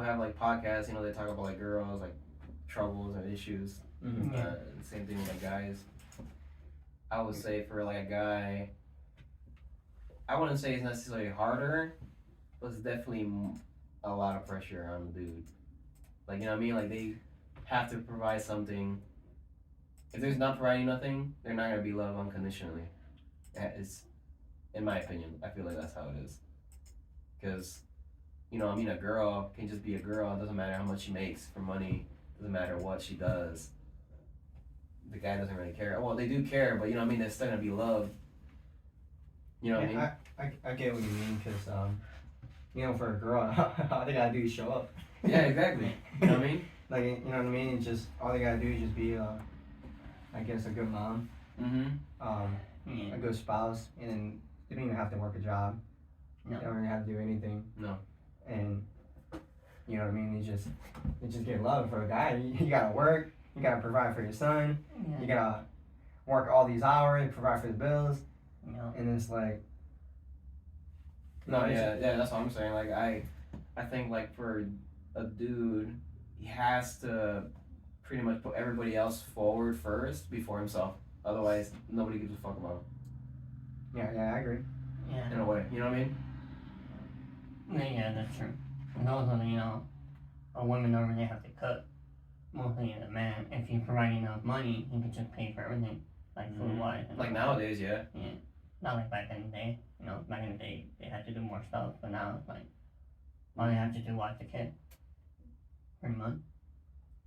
have like podcasts. They talk about like girls, like troubles and issues. Same thing with like guys. I would say for like a guy, I wouldn't say it's necessarily harder, but it's definitely a lot of pressure on the dude. Like, you know what I mean? Like, they have to provide something. If there's not providing nothing, they're not going to be loved unconditionally. It's, in my opinion, I feel like that's how it is. Because, a girl can just be a girl. It doesn't matter how much she makes for money. It doesn't matter what she does. The guy doesn't really care. Well, they do care, but they're still going to be loved. You know what I mean? I get what you mean, because, for a girl, all they gotta do is show up. Yeah, exactly. You know what I mean? Like, you know what I mean? It's just, all they gotta do is just be, I guess, a good mom. A good spouse, and then they don't even have to work a job. No. They don't really have to do anything. No. And, you know what I mean? They just get love. For a guy, you gotta work, you gotta provide for your son, you gotta work all these hours, provide for the bills. And it's like, that's what I'm saying. Like, I think like for a dude, he has to pretty much put everybody else forward first before himself. Otherwise, nobody gives a fuck about him. Yeah, I agree. Yeah. In a way, you know what I mean? Yeah, that's true. And also, a woman don't really have to cook. Mostly the man. If you provide enough money, he can just pay for everything, like food-wise. Like nowadays, yeah. Yeah. Not like back in the day. Back in the day, they had to do more stuff, but now it's like, all they have to do is watch the kid. Pretty much.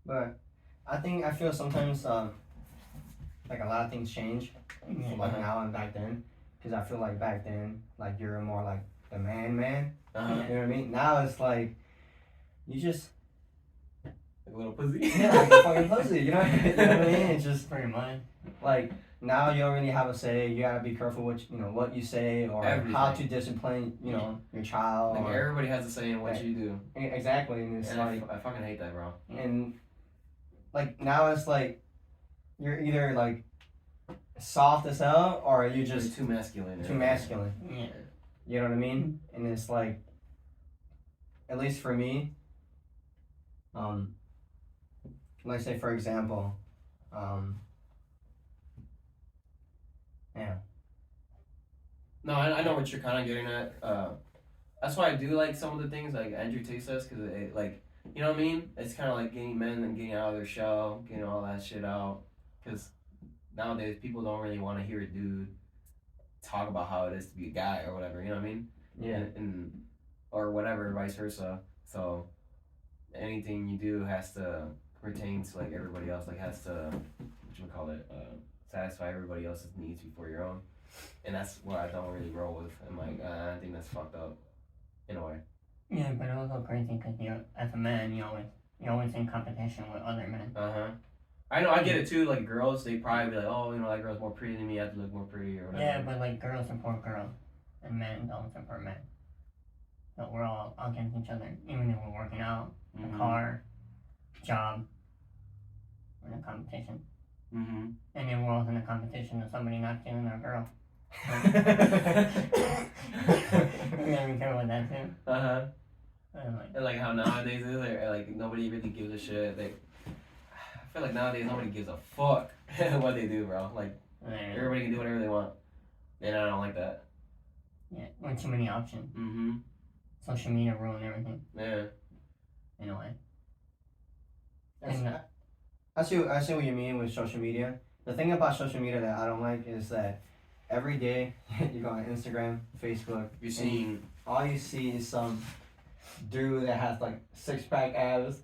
But I feel sometimes, like a lot of things change from like now and back then. Because I feel like back then, like you're more like the man. You know what I mean? Now it's like, you just... Like a little pussy? Yeah, like a fucking pussy, you know what I mean? It's just... Pretty much. Like, now you don't really have a say. You gotta be careful what you say, or everything. How to discipline, your child. Like, everybody has a say in what you do. Exactly, and it's like... I fucking hate that, bro. And, like, now it's like, you're either, like, soft as hell, or you're just... Too masculine. Too masculine. Yeah. You know what I mean? And it's like, at least for me, let's say, for example, No, I know what you're kind of getting at. That's why I do like some of the things like Andrew Tate says, because it, like, you know what I mean? It's kind of like getting men and getting out of their shell, getting all that shit out. Because nowadays people don't really want to hear a dude talk about how it is to be a guy or whatever, you know what I mean? Yeah. And or whatever, vice versa. So anything you do has to pertain to like everybody else, like has to, satisfy everybody else's needs before your own. And that's what I don't really roll with. I'm like, I think that's fucked up, in a way. Yeah, but it's also crazy because as a man, you're always in competition with other men. I know, I get it too. Like girls, they probably be like, oh, that girl's more pretty than me. I have to look more pretty or whatever. Yeah, but like girls support girls, and men don't support men. So we're all against each other, even if we're working out, a car, job. We're in a competition. And then we're also in a competition of somebody not stealing our girl. We gotta be careful with that too. And like how nowadays is like nobody really gives a shit. I feel like nowadays nobody gives a fuck what they do, bro. Like everybody can do whatever they want, and I don't like that. Yeah, with too many options. Social media ruin everything. Yeah. In a way. I see what you mean with social media. The thing about social media that I don't like is that every day you go on Instagram, Facebook, you're seeing all you see is some dude that has like 6-pack abs,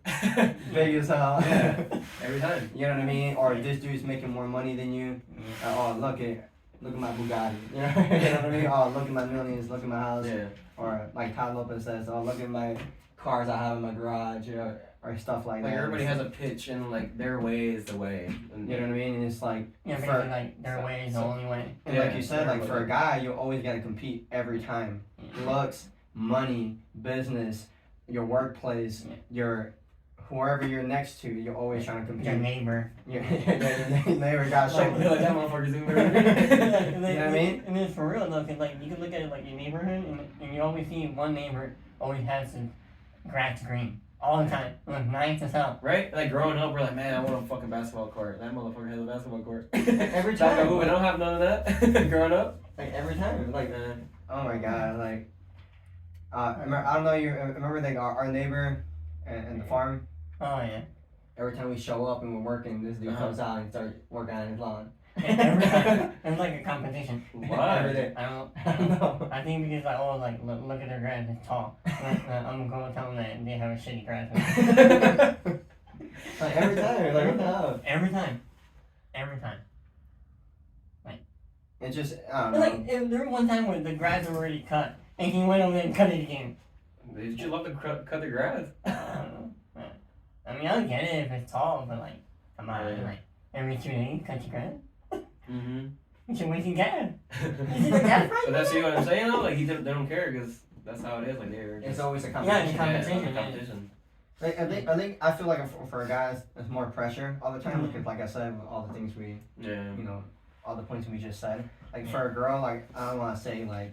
big as hell. Yeah, every time. You know what I mean? Or this dude's making more money than you. Oh, look at my Bugatti. You know what I mean? Oh, look at my millions. Look at my house. Yeah. Or like Ty Lopez says, oh, look at my cars I have in my garage. Or stuff like that. Like everybody has a pitch, and like their way is the way. And, you know what I mean? And it's like like their way is the only way. And like you said, like for a guy, you always gotta compete every time. Looks, money, business, your workplace, your whoever you're next to, you're always trying to compete. Your neighbor. Your neighbor got show. Like that motherfucker's in there. You know what I mean? And it's for real though, cause like you can look at it like your neighborhood, and you always see one neighbor always has his grass green. all the time. Look nice as hell. Right? Like growing up, we're like, man, I want a fucking basketball court. That motherfucker has a basketball court. Every Back time. at I don't have none of that. Growing up. Like every time. Like, Man. oh my god, like, I don't know, you remember like our neighbor and the farm? Oh yeah. Every time we show up and we're working, this dude comes out and starts working on his lawn. Every time. It's like a competition. Why? Every day. I don't I don't know. know. I think because like, oh, like look at their grass, it's tall. I'm gonna go tell them that they have a shitty grass. Like every time, like what the hell? Every time. Every time. It's just, I don't know. Like there was one time when the grass was already cut, and he went over there and cut it again. Did you love to cut the grass? I don't know. I mean, I don't get it if it's tall, but like, come on, Yeah. like every 2 days, cut your grass. Mm-hmm. You should waste your gas. Is it a gas price? But that's what I'm saying though. Like they don't care because that's how it is. Like they're It's just always a Yeah, competition. it's competition. it's competition. Like, I feel like for a guy, it's more pressure all the time Mhm. because, like I said, with all the things we, Yeah. you know, all the points we just said. Like for a girl, like I don't want to say like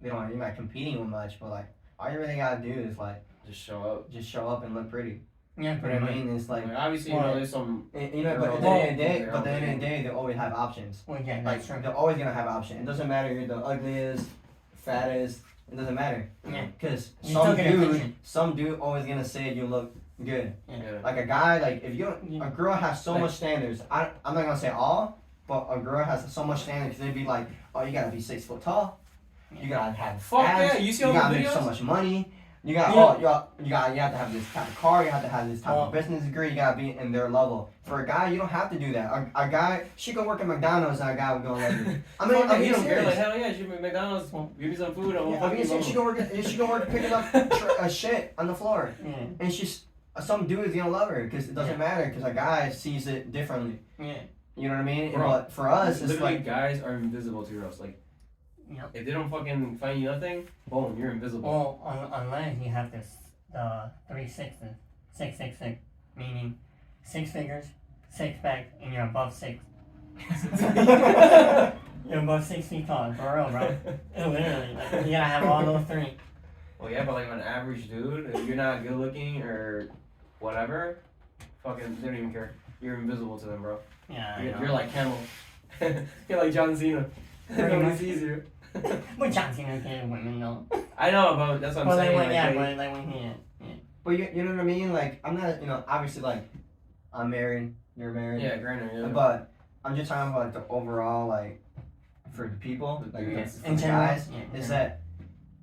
you're not competing with much, but like all you really gotta do is like Just show up. just show up and look pretty. Yeah, You know pretty what I much. mean? It's like, Like obviously, you Well, know, there's some. you know, but at girls the end of the that day, do their but own at the end of thing. the day, they always have options. Well, yeah, Like that's true. they're always gonna have options. It doesn't matter you're the ugliest, fattest. It doesn't matter. Yeah. Cause You still get attention. some dude always gonna say you look good. Yeah. Like a guy, like if you don't, Yeah. a girl has so Like- much standards. I'm not gonna say all, but a girl has so much standards. They'd be like, oh, you gotta be 6 foot tall. You gotta have Fuck abs, yeah, you see you all the gotta make so videos? much money. You got Yeah. you have to have this type of car. You have to have this type Well- of business degree. You gotta be in their level. For a guy, you don't have to do that. A guy, she could work at McDonald's, and a guy would go like, I mean, Fuck yeah, I'm you being don't care. Like serious. hell yeah, she be McDonald's. Give me some food. Yeah, I mean, she can work picking up shit on the floor, Yeah, and she's some dude is gonna love her because it doesn't matter because a guy sees it differently. yeah. You know what I mean? Bro, But for us, it's literally, like guys are invisible to girls. Like, Yep. if they don't fucking find you nothing, boom, you're invisible. Well, unless you have this 3 6s, 666, meaning 6 figures, 6 pack, and you're above 6. You're above 6 feet tall, for real, bro. Literally, like, you gotta have all those 3. Well, yeah, but like an average dude, if you're not good looking or whatever, fucking, they don't even care. You're invisible to them, bro. Yeah, I You're, know. you're like Camel. You're like John Cena. Pretty Nobody much. sees you. But John Cena can women though. I know, but that's what I'm Well, saying. like, Like, yeah, they- but like when he, but you know what I mean? Like I'm not, obviously like I'm married, you're married. yeah, granted, yeah. But I'm just talking about the overall like for the people, like Yeah. for in the general, guys, yeah, is that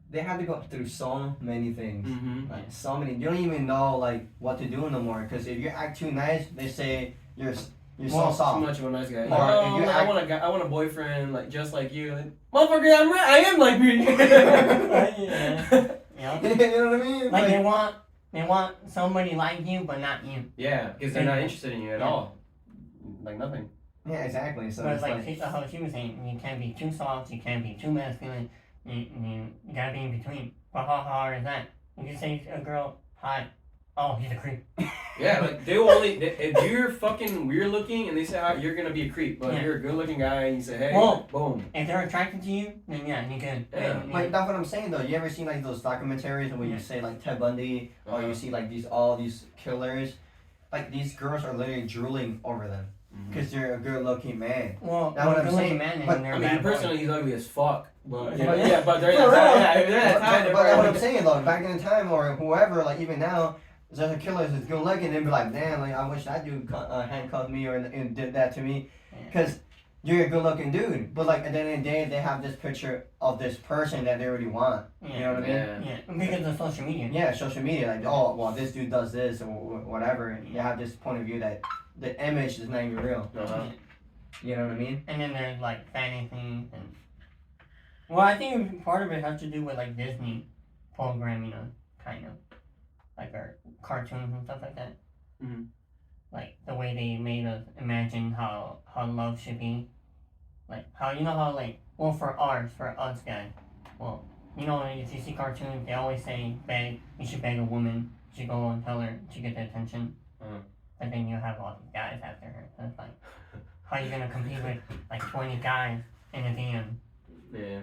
they have to go through so many things. Mm-hmm. Like so many, you don't even know like what to do no more. Because if you act too nice, they say you're Well, so soft. too much of a nice guy. Or if Oh, you like, act- I want a boyfriend like just like you. Like, motherfucker, I am like me. yeah. Yeah. You know what I mean? Like they want somebody like you, but not you. Yeah, because they're not interested in you at Yeah. all. Like nothing. yeah, exactly. So But it's like like how she was saying, you can't be too soft, you can't be too masculine. You gotta be in between. But how hard is that? You can say a girl, hi, oh, he's a creep. Yeah, like they will only if you're fucking weird looking and they say hi, you're gonna be a creep. But if Yeah. you're a good looking guy and you say hey, Well- boom. If they're attracted to you, then yeah, you good. Yeah. And- Like that's what I'm saying though. You ever seen like those documentaries where you Yeah. say like Ted Bundy or Uh-huh. you see like all these killers, like these girls are literally drooling over them Mhm. because they're a good looking man. well, That's what I'm good looking saying. man But, and they're I a mean, bad boy. personally, he's ugly as fuck. But Yeah. yeah, but during For that time, real. yeah, during that time, But that's what I'm they're saying though. Back in the time or whoever, like even now, there's a killer that's good looking and be like, damn, like I wish that dude handcuffed me or and did that to me, Yeah. because you're a good looking dude. But like at the end of the day, they have this picture of this person that they already want. Yeah. You know what I mean? Yeah. Yeah, because of social media. Yeah, social media, like, oh, well, this dude does this or whatever. And you have this point of view that the image is not even real. Uh-huh. You know what I mean? And then there's like fanny things and. Well, I think part of it has to do with like Disney programming, kind of, like our cartoons and stuff like that. Mhm. Like the way they made us imagine how love should be, like how how like for us guys, if you see cartoons they always say beg, you should beg a woman, you should go and tell her to get the attention, and then you have all these guys after her. So it's like, how you gonna compete with like 20 guys in a DM? Yeah.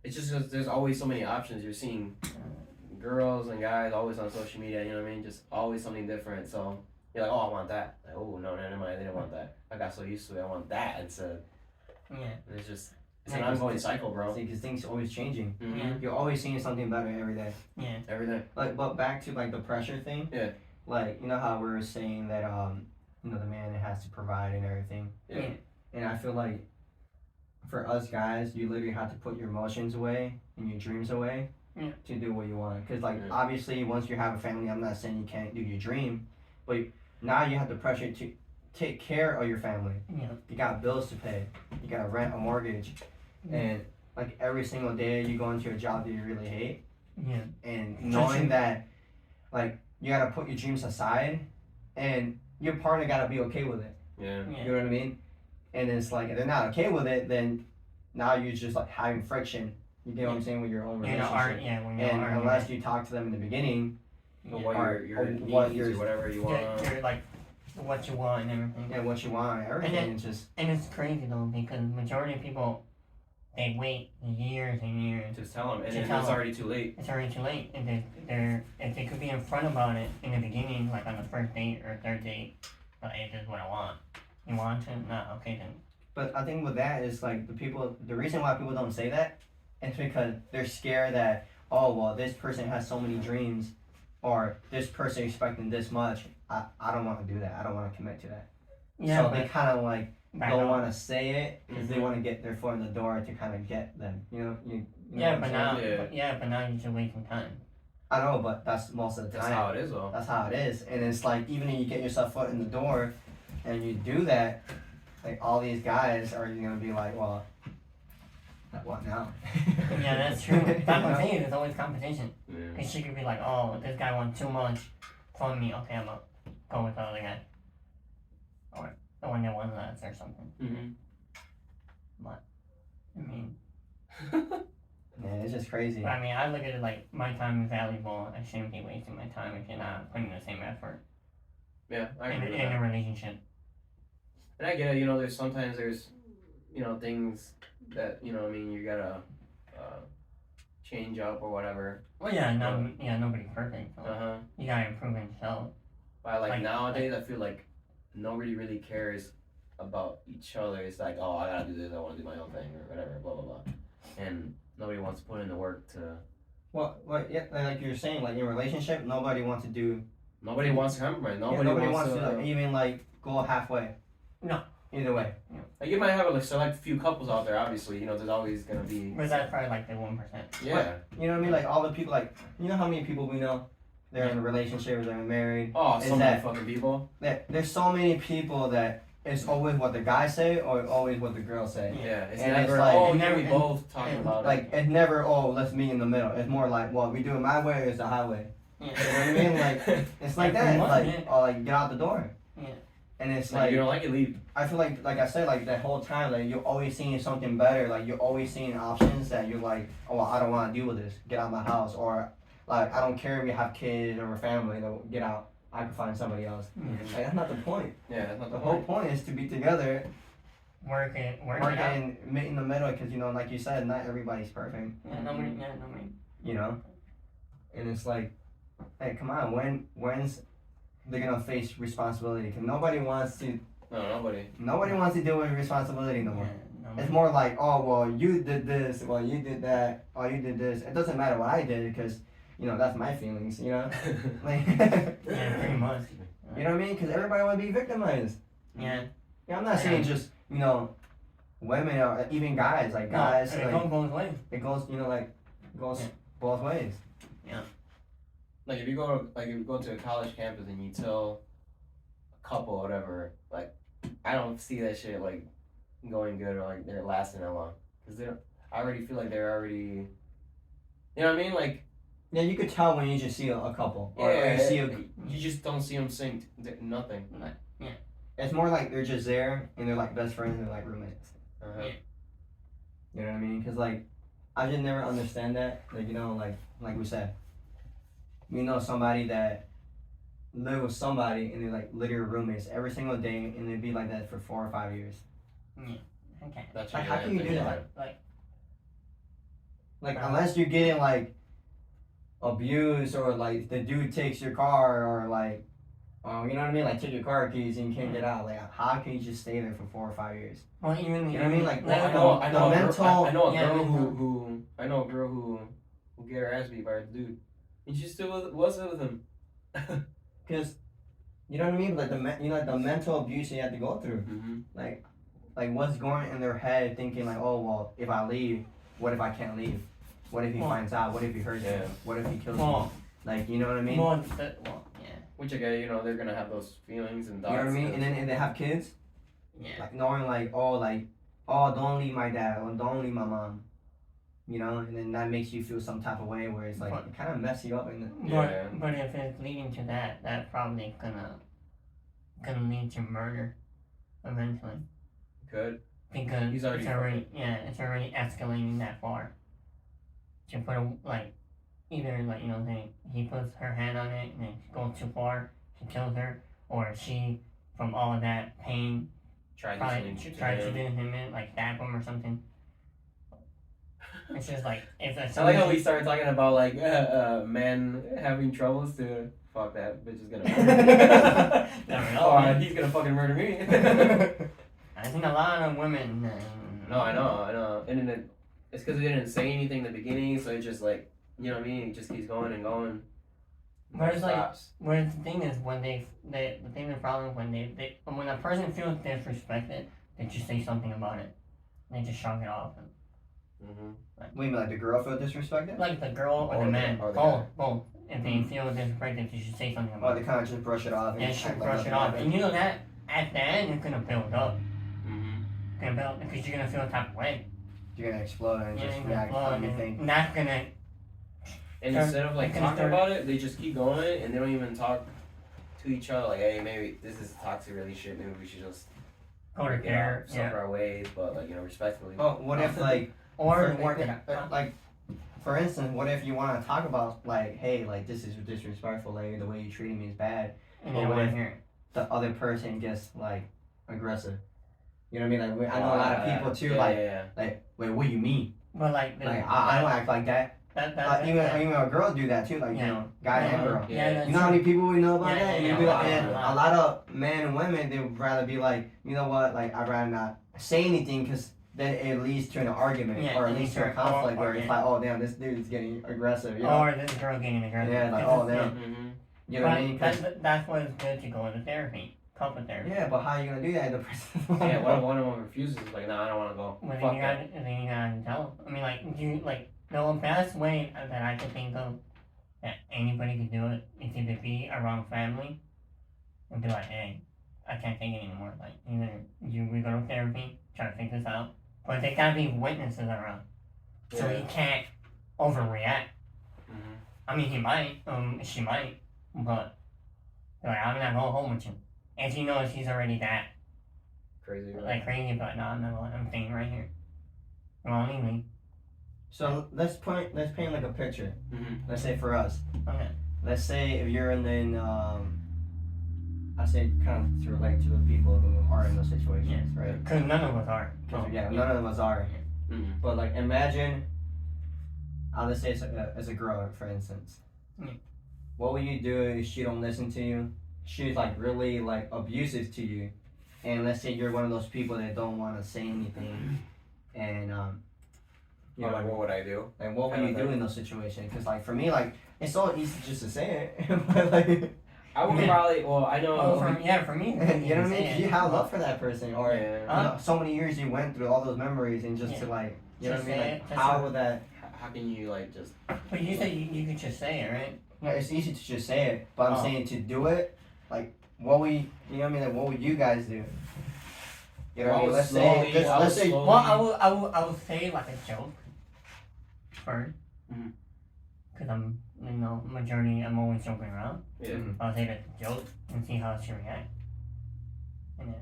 It's just 'cause there's always so many options. You're seeing girls and guys always on social media, you know what I mean? Just always something different. So you're like, oh, I want that. Like, oh, no, never mind, I didn't want that. I got so used to it, I want that instead. Yeah. And it's an ongoing cycle, bro. Because things are always changing. Mm-hmm. You're always seeing something better every day. Yeah. Every day. Like, but back to like the pressure thing. Yeah. Like, you know how we were saying that you know, the man has to provide and everything. Yeah. And I feel like for us guys, you literally have to put your emotions away and your dreams away to do what you want. Because like obviously, once you have a family, I'm not saying you can't do your dream, but now you have the pressure to take care of your family. Yeah. You got bills to pay. You got to rent a mortgage, and like every single day you go into a job that you really hate. Yeah. And knowing that, like you got to put your dreams aside, and your partner got to be okay with it. Yeah. You know what I mean? And it's like if they're not okay with it, then now you're just like having friction. You get what I'm saying with your own relationship. When you're and unless you talk to them in the beginning, What your needs what or whatever you want. You're like what you want and everything. and what you want, everything, it's just And it's crazy though because majority of people they wait years and years. Just tell them, and To then tell it's them. already too late. It's already too late. If they could be upfront about it in the beginning, like on the first date or third date, but hey, this is what I want. You want to? No, okay then. But I think with that is like the reason why people don't say that is because they're scared that, oh, well, this person has so many dreams or this person expecting this much. I don't want to do that. I don't want to commit to that. Yeah, So they kind of like don't on. want to say it because they want to get their foot in the door to kind of get them. You know what Yeah, I'm but saying? now, but now you're just wasting time. I know, but that's most of the That's time. how it is, though. That's how it is. And it's like, even if you get yourself foot in the door and you do that, like all these guys are going to be like, well, what now? Yeah, that's true. That's what I'm saying. There's always competition. Yeah. Because she could be like, oh, this guy wants too much from me. Okay, I'm going to go with the other guy. Or the one that wants less or something. Mm-hmm. I mean, Yeah, it's just crazy. but I mean, I look at it like my time is valuable. I shouldn't be wasting my time if you're not putting the same effort Yeah, I in, agree with in that. a relationship. And I get it, there's sometimes things that, I mean, you gotta change up or whatever. Well, nobody's perfect. So Uh-huh. you gotta improve yourself. But Like- nowadays, I feel like nobody really cares about each other. It's like, oh, I gotta do this, I wanna do my own thing, or whatever, blah, blah, blah. And nobody wants to put in the work to... Well, yeah, like you were saying, like in a relationship, nobody wants to do. Nobody wants to compromise. Nobody, Nobody wants to... like, even like go halfway. No. Either way. Like, you might have a select few couples out there, obviously, there's always gonna be... But that's probably like the 1%. Yeah. You know what I mean? Like all the people, like you know how many people we know, they're in a relationship or they're married. Oh, Is so many that- fucking people. There's so many people that it's always what the guys say or always what the girls say. Yeah, it's And never, it's like- oh, and yeah, we never- both talking about Like it. it's never, oh, let's meet in the middle. It's more like, well, we do it my way or it's the highway. Yeah. You know what I mean? Like it's like Yeah, that. pretty much, Like yeah. or like get out the door. Yeah. And it's Like, like you don't like it, leave. I feel like I said, like that whole time, like you're always seeing something better. Like you're always seeing options that you're like, oh, I don't want to deal with this. Get out of my house. Or like I don't care if you have kids or a family. Though, get out. I can find somebody else. Yeah. Like that's not the point. Yeah, that's not The the whole point. point is to be together, Work it out. and meet in the middle. Because like you said, not everybody's perfect. Yeah, nobody. You know, and it's like, hey, come on. When's they're gonna face responsibility? Because nobody wants to. No, nobody. Nobody wants to deal with responsibility no more. Yeah, It's nobody. more like, oh, well, you did this, well, you did that, oh, you did this. It doesn't matter what I did because, that's my feelings, Like, Yeah, pretty much. you know what I mean? Because everybody want to be victimized. Yeah. Yeah, I'm not saying just, women or even guys, like guys, No, it like, goes both ways. it goes, goes Yeah. both ways. Like if you go to a college campus and you tell a couple or whatever, like I don't see that shit like going good or like they're lasting that long because I already feel like they're already, you know what I mean? Like Yeah, you could tell when you just see a couple. Or yeah, you see you just don't see them synced. Nothing. it's more like they're just there and they're like best friends and like roommates. Uh-huh. Yeah. You know what I mean? Because like, I just never understand that. Like like we said, we know somebody that live with somebody and they're like literal roommates every single day, and they'd be like that for 4 or 5 years. Okay. That's Like, what how can you do that? Like, Like unless you're getting like abuse, or like the dude takes your car, or like, you know what I mean, like take your car keys and you can't get out. Like, how can you just stay there for 4 or 5 years? Well, even You know what I mean? Like, I know a girl. I know a yeah, girl mental. who get her ass beat by her dude, and she still was with him. Because you know what I mean, like the mental abuse you have to go through. Mm-hmm. Like what's going in their head, thinking like, oh well, if I leave, what if I can't leave? What if he finds out? What if he hurts me? What if he kills me? Like, you know what I mean? Yeah. Which again, you know, they're gonna have those feelings and thoughts. You know what I mean? And then if they have kids, Yeah. like knowing oh, don't leave my dad, or don't leave my mom. You know, and then that makes you feel some type of way where it's like it kind of mess you up in the. Yeah. But if it's leading to that, that's probably gonna lead to murder eventually. Could. Because He's already it's already escalating that far. To put either like, you know, he puts her hand on it and it goes too far, she kills her, or she, from all of that pain, tries to do him in, like stab him or something. It's just like if I like how we started talking about like men having troubles to fuck that bitch is gonna murder me. Or he's gonna fucking murder me. I think a lot of women. No, I know, and then it's because they didn't say anything in the beginning, so it just like, you know what I mean, it just keeps going and going. But it's like, where the thing is, when the problem when when a person feels disrespected, they just say something about it. They just shrug it off. Mm-hmm. What do you mean, like the girl feel disrespected? Like the girl or the man, both. If they feel disrespected, they should say something about it. They kind of just brush it off. Yeah, should brush it off, and you know that at the end it's gonna build up. Because you're gonna feel a type of way. You're gonna explode and just react how you think. And that's gonna. And instead of like talking about it, they just keep going and they don't even talk to each other. Like, hey, maybe this is a toxic relationship. Maybe we should just go to care, separate our ways, but like, you know, respectfully. Oh, what if like or work it out? Like, for instance, what if you want to talk about like, hey, like this is disrespectful. Like the way you treated me is bad. And what if the other person gets like aggressive? You know what I mean? Like I know a lot of people too. Like, wait, what do you mean? But I don't act like that. Even a girl do that too. Like you know, guy and girl. Yeah, you know how many people we know about that? Yeah, and a lot of men and women, they would rather be like, you know what? Like I'd rather not say anything because then it leads to an argument or it leads to a conflict where it's like, oh damn, this dude is getting aggressive. You know? Or this girl getting aggressive. Yeah, like oh damn. You know what I mean? That's why it's good to go into therapy. Couple therapy. Yeah, but how are you gonna do that? The person. Yeah, one of them refuses. Like, no, I don't want to go. Well, then you gotta tell them. I mean, the best way that I could think of that anybody could do it is either be around family and be like, hey, I can't take it anymore. Like, either we go to therapy, try to figure this out, but there gotta be witnesses around, so he can't overreact. I mean, he might, she might, but like, I'm not going home with you. And she knows she's already that crazy, but no, I'm not going. I'm staying right here. Well, anyway. So let's paint like a picture. Let's say for us. Okay. Let's say if you're in I say kind of to relate to the people who are in those situations, right? Because none of us are. None of us are. But like, imagine, let's say as a girl, for instance. What would you do if she don't listen to you? She's like really like abusive to you, and let's say you're one of those people that don't want to say anything, and you know, like what would I do? Like what would you do in those situations? Because like for me, like it's so easy just to say it, but like I would probably. Well, I know. For me, you know what I mean? 'Cause you have love for that person, or you know, so many years you went through all those memories, and just to like, you know what I mean? Like how would that? How can you like just? But you said you could just say it, right? Yeah, it's easy to just say it, but I'm saying to do it. Like, what would you know what I mean? Like, what would you guys do? You know what I mean? Let's say. Well, I would say like a joke first, because I'm I'm always joking around. Yeah. I'll say the joke and see how she reacts, and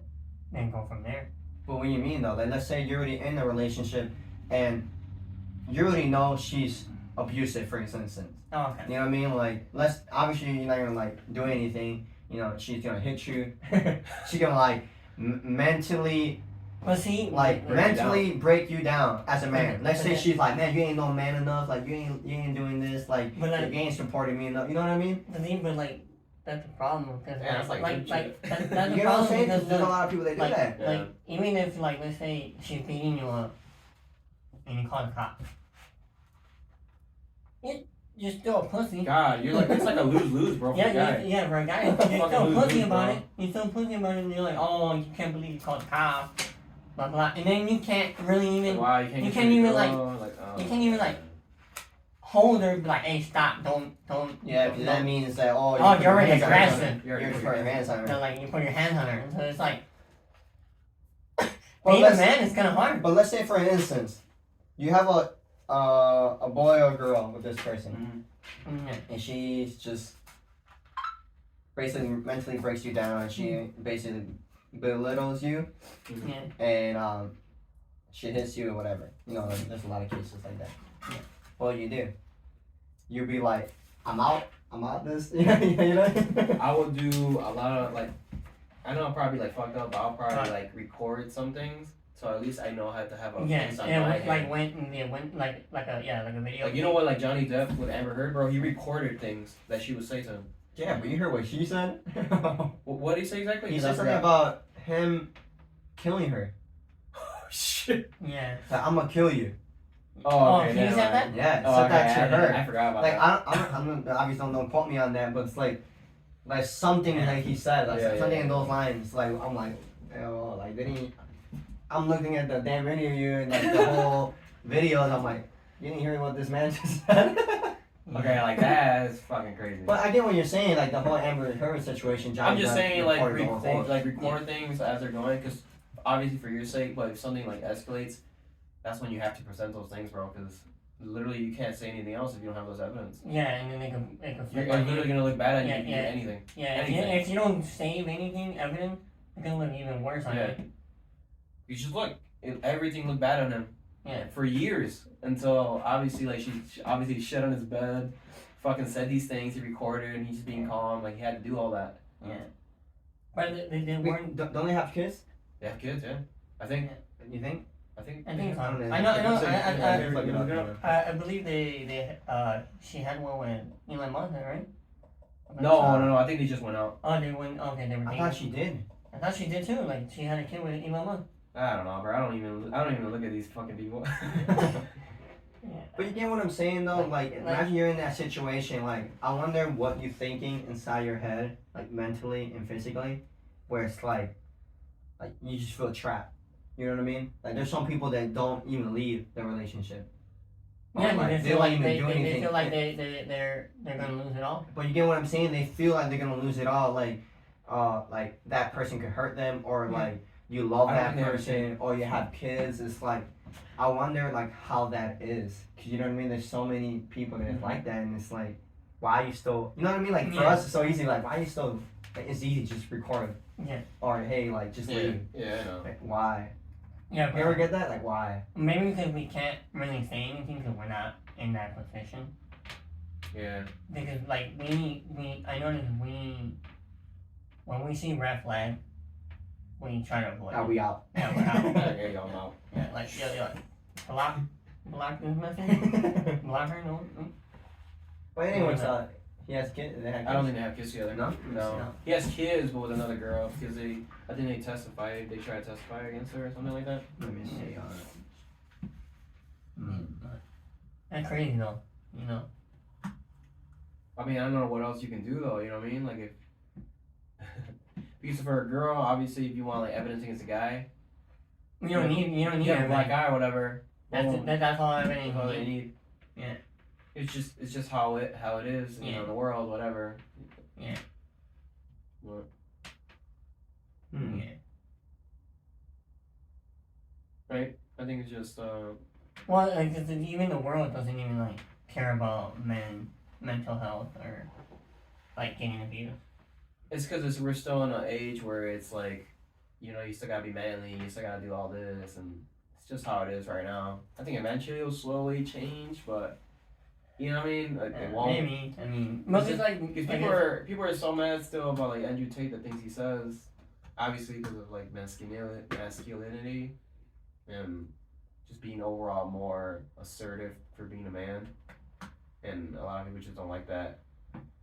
then go from there. But what do you mean though? Like, let's say you're already in a relationship, and you already know she's abusive, for instance. Oh, okay. You know what I mean? Like, obviously you're not gonna like do anything. You know, she's gonna hit you. She's gonna like mentally But see, like mentally break you down as a man. Let's say then- she's like, man, you ain't no man enough. Like you ain't doing this. Like But like- you ain't supporting me enough. You know what I mean? but like that's the problem because Yeah, that's like like bullshit. that's You the know what I'm problem saying? because There's a look, lot of people that do like, that. Yeah. like even if like let's say she's beating you up and you call the cops, you're still a pussy. God, you're like it's like a lose-lose, bro. For Yeah, the guy. yeah, for a guy, you're Fucking still lose-lose, pussy about bro. it. You're still pussy about it, and you're like, oh, you can't believe you called the cops, blah blah, and then you can't really even Like, why you can't, you get can't to the even, girl? you can't even, like, hold her, be like, hey, stop, don't. Yeah, because that means that Oh, put you're your an hands on her. aggressive. You're just putting your hands on her. So, like, you put your hands on her, so it's like Well, being a let's- man is kind of hard. But let's say, for instance, you have a boy or girl with this person, Yeah. and she's just basically mentally breaks you down, and she basically belittles you, Yeah. and she hits you or whatever. You know, there's a lot of cases like that. Yeah. What do? You'd be like, I'm out this. You know? I will do a lot of like. I know I'm probably like fucked up, but I'll probably like record some things, so at least I know how to have a Yeah, face on yeah, my like hand. when like a video. Like you know what, like Johnny Depp with Amber Heard, bro, he recorded things that she would say to him. Yeah, but you heard what she said? What did he say exactly? He 'Cause I said something forgot. about him killing her. Oh shit. Yeah. Like, I'm gonna kill you. Oh, okay. he never said mind. that? Yeah, Oh, said okay, that to her. I forgot about Like that. I'm obviously don't quote me on that, but it's like something Yeah. like he said, like Yeah, something yeah, in yeah. those lines. Like I'm like, oh, like didn't he? I'm looking at the damn interview and like the whole video, and I'm like, you didn't hear what this man just said. Okay, like that is fucking crazy. But I get what you're saying, like the whole Amber Heard situation. I'm Johnny just Depp saying, like recorded the whole thing. record things as they're going, because obviously for your sake. But if something like escalates, that's when you have to present those things, bro. Because literally you can't say anything else if you don't have those evidence. Yeah, and then they can You're flip on literally you. gonna look bad at you Yeah, if you yeah. do anything. Yeah, anything. if you don't save anything evidence, it's gonna look even worse on Yeah. you. You should look. Everything looked bad on him. Yeah. For years until obviously like she obviously shit on his bed, fucking said these things. He recorded and he's just being calm. Like he had to do all that. Yeah. But they weren't. Don't they have kids? They have kids, yeah. I think. You think? I think. I think so. I don't know. I know. Look it up, yeah. I believe they she had one with Elon Musk, right? No. I think they just went out. Oh, they went. Okay, they were. I dating. thought she did. I thought she did too. Like she had a kid with Elon Musk. I don't know, bro. I don't even look at these fucking people. Yeah. But you get what I'm saying though? Like, imagine you're in that situation. Like, I wonder what you're thinking inside your head, like mentally and physically, where it's like you just feel trapped. You know what I mean? Like, there's some people that don't even leave their relationship. Yeah, Like, they feel don't like even do they anything. feel like they're gonna lose it all. But you get what I'm saying? They feel like they're gonna lose it all. Like that person could hurt them, or Yeah. like you love I that don't think person, or you have kids. It's like, I wonder like how that is, cause you know what I mean. There's so many people that is like that, and it's like, why are you still? You know what I mean? Like for Yeah. us, it's so easy. Like, why are you still? Like, it's easy to just record. Yeah. Or hey, like just leave. Yeah, I know. Like, why? Yeah, You ever get that? Like, why? maybe because we can't really say anything because we're not in that position. Yeah. Because like I noticed when we see red flag, we try to avoid. Are it. we out? Yeah, we're out. Okay, y'all know. Yeah, like block this message. Block her. No. But anyways, he has kids. They have kids. I don't think they have kids together. No? No. No. He has kids, but with another girl because I think they testified. They tried to testify against her or something like that. Let me see. That's crazy though. You know. I mean, I don't know what else you can do though. You know what I mean? Like if because for a girl, obviously, if you want like evidence against a guy, You don't need. You don't need. you have a everything. black eye or whatever. boom. That's all evidence That's all you they need. need. Yeah. It's just how it is, you Yeah. know, in the world, whatever. Yeah. What? Yeah. Right? I think it's just Well, like 'cause even the world doesn't even like care about mental health or like getting abused. it's because we're still in an age where it's like, you know, you still gotta be manly, you still gotta do all this, and it's just how it is right now. I think eventually it'll slowly change, but you know what I mean? Like, it won't. Maybe. I mean, most Because it's like Because I people are so mad still about like Andrew Tate, the things he says. obviously because of like masculinity, and just being overall more assertive for being a man, and a lot of people just don't like that.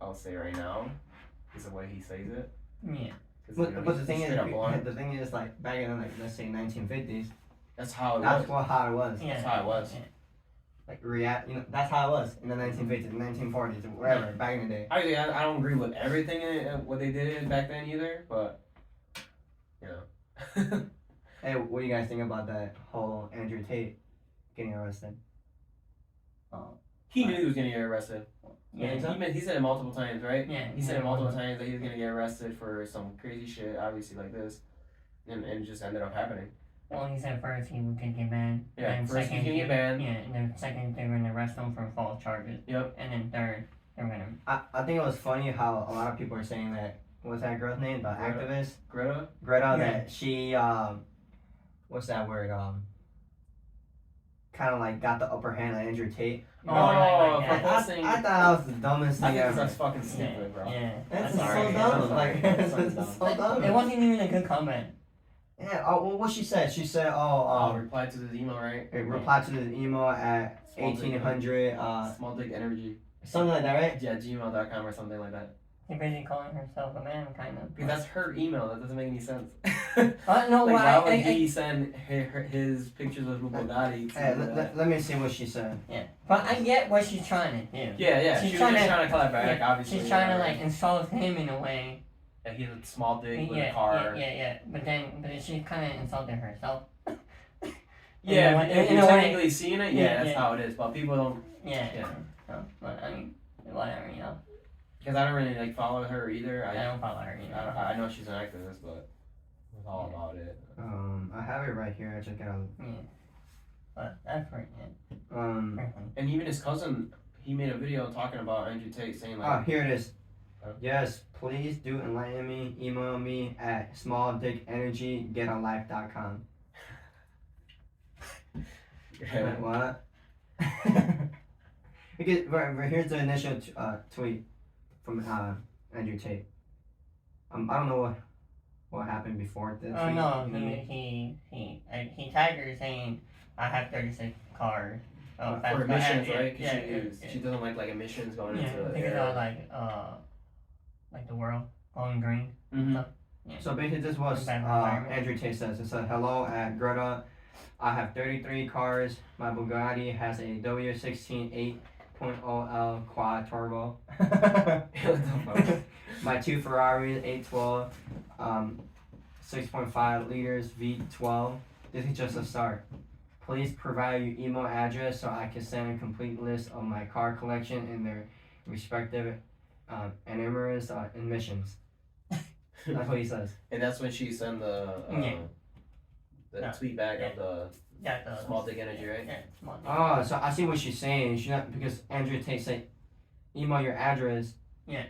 I'll say right now, is the way he says it. Yeah. But the thing is, like back in like let's say 1950s. That's how it That's was. how it was. Yeah. That's how it was. Yeah. Like that's how it was in the 1950s, 1940s, whatever. Back in the day. I don't agree with everything what they did back then either, but you know. Hey, what do you guys think about that whole Andrew Tate getting arrested? He knew he was gonna get arrested. Yeah. He said it multiple times, right? Yeah. He said it multiple times that he was gonna get arrested for some crazy shit, obviously like this, and it just ended up happening. Well, he said first he would get banned. Yeah, and first he's gonna get banned. Yeah, and then second they were gonna arrest him for false charges. Yep. And then third they were gonna. I think it was funny how a lot of people are saying that. What's that girl's name? The activist Greta. Greta. That she what's that word? Kind of like got the upper hand on Andrew Tate. Oh, like for that. posting. I thought that was the dumbest I thing think ever. that's fucking stupid, bro. Yeah. That's I'm so sorry. dumb. Like, That's it's dumb. so dumb. It wasn't even a good comment. Yeah. Well, what she said? She said, Reply to this email, right? reply to this email at Small dick 1800. Small dick energy. Something like that, right? Yeah, gmail.com or something like that. She's basically calling herself a man, kind of. Because that's her email. That doesn't make any sense. No, like, why why would he send his pictures of Bugatti to Hey, let me see what she said. Yeah, but I get what she's trying to do. Yeah. She's She was trying just to- trying to clap back, obviously. She's trying to like insult him in a way. And he has a small dick with Yeah, a car. yeah. But then she kind of insulted herself. Yeah, in if a you're way- technically seeing it, Yeah, that's yeah. how it is. But people don't, Yeah. No, but I mean, whatever, you know. because I don't really like follow her either. I don't follow her, you know. I know she's an activist, but it's all about it. I have it right here. I just gotta. Yeah. But that's pretty good. And even his cousin, he made a video talking about Andrew Tate, saying like, Here it is. Huh? Yes, please do enlighten me. Email me at smalldickenergygetaLife.com. yeah. Wait, what? Because right, here's the initial tweet from Andrew Tate. I don't know what happened before the tweet. Oh no, you know what I mean? he tagged her saying, "I have 36 cars." Oh, For emissions, right? Yeah, Because she doesn't like emissions going yeah, into the because air. of like the world going green. Mm-hmm. Yeah. So basically, this was Bad environment. Andrew Tate says. It said, "Hello at Greta. I have 33 cars. My Bugatti has a W16 8.0L quad turbo. My two Ferraris 812, 6.5 liters V12. This is just a start. Please provide your email address so I can send a complete list of my car collection and their respective numerous emissions." That's what he says. And that's when she sent the tweet back of the small dick energy, right? Yeah, small dick. Oh, so I see what she's saying. She's not, because Andrew Tate said, email your address. Yeah.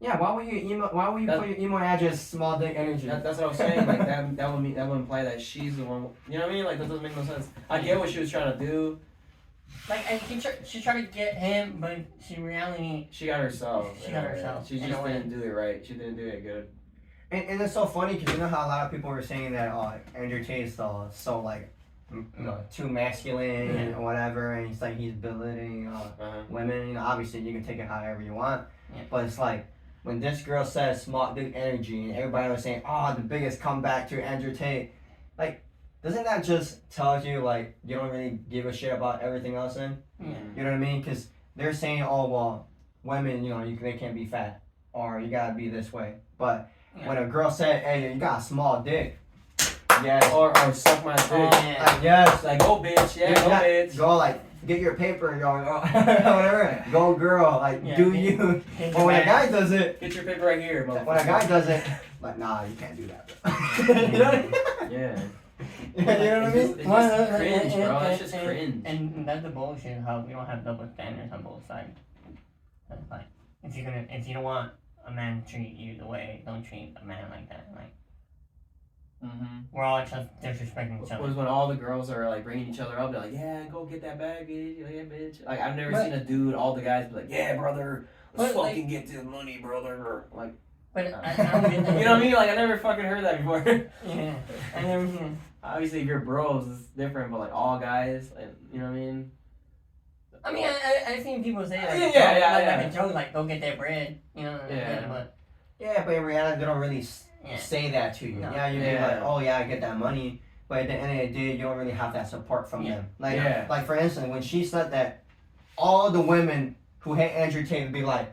Yeah. Why would you email? Why would you put your email address small dick energy? That's what I was saying. Like that would imply that she's the one. You know what I mean? Like that doesn't make no sense. I get what she was trying to do. Like, and she tried to get him, but in reality, She got herself. She got herself, She in just a way. didn't do it right. She didn't do it good. And it's so funny because you know how a lot of people were saying that Andrew Tate is so like too masculine or whatever, and it's like he's belittling women. You know, obviously you can take it however you want, but it's like when this girl says small dick energy, and everybody was saying, the biggest comeback to Andrew Tate, like. Doesn't that just tell you, like, you don't really give a shit about everything else then? Yeah. You know what I mean? Because they're saying, women, you know, they can't be fat. Or you gotta be this way. But when a girl said, hey, you got a small dick. Yes. Or suck my dick. Yes. Like, go bitch. Yeah, go bitch. Go, like, get your paper, whatever. Go girl. Like, do you. But when a guy does it. Get your paper right here, motherfucker. When a guy does it, like, nah, you can't do that. You know what I mean? Yeah. You know what I mean? It's just cringe, bro. It's just cringe. And that's the bullshit. How we don't have double standards on both sides. It's like if you don't want a man to treat you the way, don't treat a man like that. Like we're all just disrespecting each other. Was when all the girls are like bringing each other up. They're like, yeah, go get that bag, bitch. Yeah, bitch. Like I've never seen a dude. All the guys be like, yeah, brother. Let's fucking get to the money, brother. Or, like. But I don't get that. You know what I mean? Like I never fucking heard that before. Yeah, I never hear. Obviously, if you're bros, it's different, but like all guys, like, you know what I mean? I mean, I've seen people say like, like a joke, like go get that bread, you know? Yeah. But Yeah, but in reality, they don't really say that to you. No. Yeah, you'd be like, oh yeah, I get that money, but at the end of the day, you don't really have that support from them. Like for instance, when she said that, all the women who hate Andrew Tate would be like,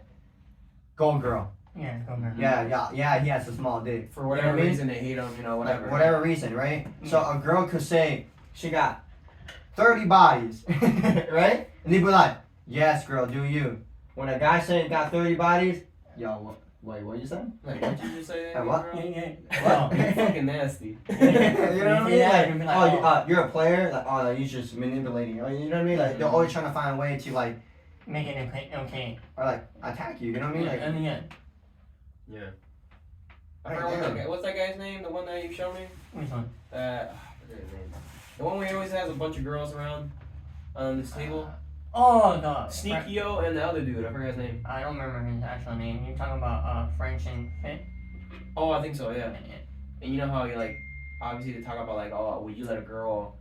go girl. Yeah, go girl. Yeah, he has a small dick. For whatever reason they hate him, whatever. Like, whatever reason, right? So a girl could say she got 30 bodies, right? And they'd be like, yes, girl, do you. When a guy said he got 30 bodies, yo, wait, what you said? Like, what did you just say? What? Wow, you're fucking nasty. You know what I mean? Like, you're a player? Like, oh, no, you're just manipulating. You know what I mean? Like, they're always trying to find a way to, like, make it okay. Or, like, attack you, you know what I mean? Like, Yeah. I forgot what's that guy's name? The one that you showed me? Which one? I forget his name. The one where he always has a bunch of girls around on this table. The Sneakio and the other dude. I forgot his name. I don't remember his actual name. You're talking about French and Fit? Oh, I think so. Yeah. And you know how you like, obviously they talk about like, oh, would you let a girl,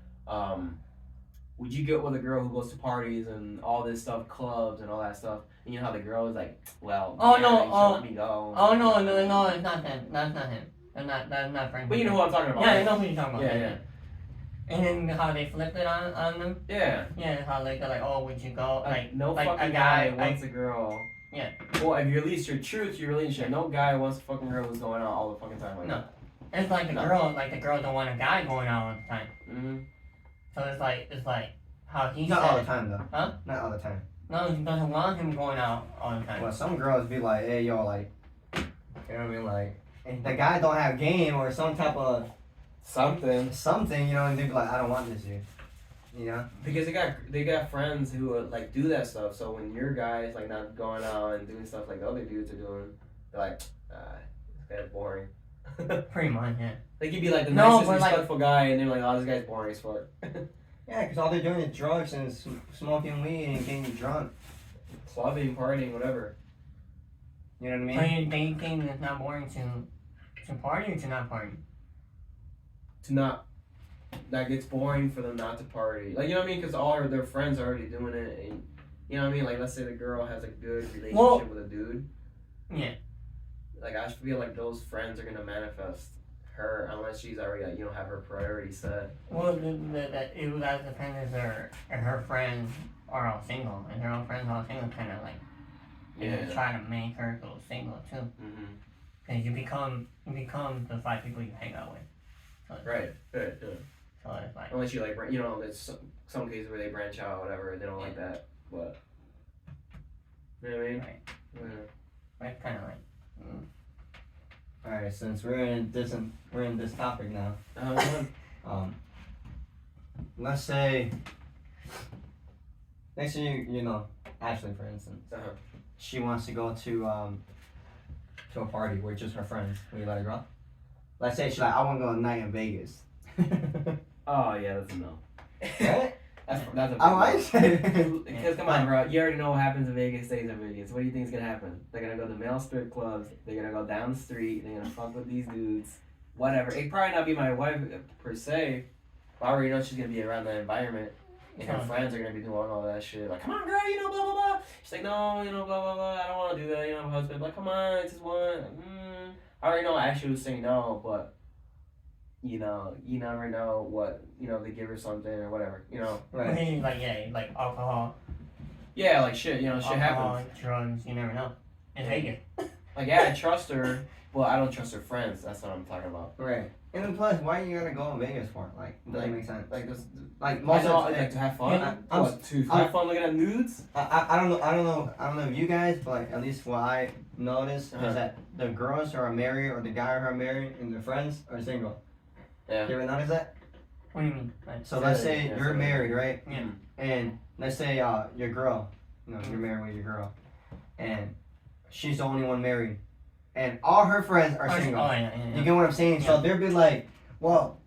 would you get with a girl who goes to parties and all this stuff, clubs and all that stuff? And you know how the girl is like, well, oh yeah, no, let me go. Oh no, it's not him. That's not him. That's not French. But you know who I'm talking about. Yeah, right? I know who you're talking about. Yeah. And then how they flipped it on them. Yeah. Yeah, how like they're like, oh, would you go? Like no like fucking a guy wants a girl. Yeah. Well, if you release your truth to your relationship, no guy wants a fucking girl who's going out all the fucking time. Like no. It's like the girl don't want a guy going out all the time. Mm-hmm. So it's like how he not said, all the time though. Huh? Not all the time. No, he doesn't want him going out all the time. Well, some girls be like, hey, yo, like, you know what I mean? Like, if the guy don't have game or some type of something, you know, and they be like, I don't want this dude. You know? Because they got friends who like do that stuff. So when your guy's like not going out and doing stuff like the other dudes are doing, they're like, this guy's boring. Pretty much, yeah. Like you'd be like the nicest respectful guy, and they're like, oh, this guy's boring as fuck. Yeah, because all they're doing is drugs and smoking weed and getting drunk. Clubbing, partying, whatever. You know what I mean? So you think it's not boring to party or to not party? That gets boring for them not to party. Like, you know what I mean? Because all their friends are already doing it. And, you know what I mean? Like, let's say the girl has a good relationship with a dude. Yeah. Like, I feel like those friends are going to manifest her unless she's already, like, have her priorities set. Well, it would depend if her friends are all single. And her friends are all single, kind of like, try to make her go single too. Mm-hmm. Because you become the 5 people you hang out with. So Right. Yeah. So it's like, unless you like, there's some cases where they branch out, whatever. They don't like that, but you know what I mean? Right. Yeah. Right, kind of like. All right, since we're in this topic now. Let's say you know Ashley, for instance. She wants to go to a party with just her friends. Will you let her go? Let's say she's like, I want to go a night in Vegas. Oh yeah, that's a no. Right? That's a I might say. Because come on, bro, you already know what happens in Vegas stays in Vegas. What do you think is gonna happen? They're gonna go to male strip clubs. They're gonna go down the street. They're gonna fuck with these dudes. Whatever. It probably not be my wife per se. But I already know she's gonna be around that environment, and her friends are gonna be doing all that shit. Like, come on, girl, blah blah blah. She's like, no, blah blah blah. I don't want to do that. My husband. Like, come on, it's just one. I already know. I actually would say no, but. You never know what, they give her something or whatever, Right. Like alcohol. Yeah, like shit, shit alcohol, happens. Drugs, you never know. In Vegas. Like, yeah, I trust her, but I don't trust her friends. That's what I'm talking about. Right. And then plus, why are you gonna go in Vegas for? Like, it doesn't make sense. Like, this, like most of the like to have fun. Yeah, Have fun looking at nudes. I don't know if you guys, but like, at least what I noticed is that the girls who are married or the guy who are married and their friends are single. Yeah. You ever notice that? What do you mean? So let's say you're married, right? Yeah. And let's say your girl, you're married with your girl, and she's the only one married, and all her friends are single. Yeah. You get what I'm saying? Yeah. So they'll be like, well,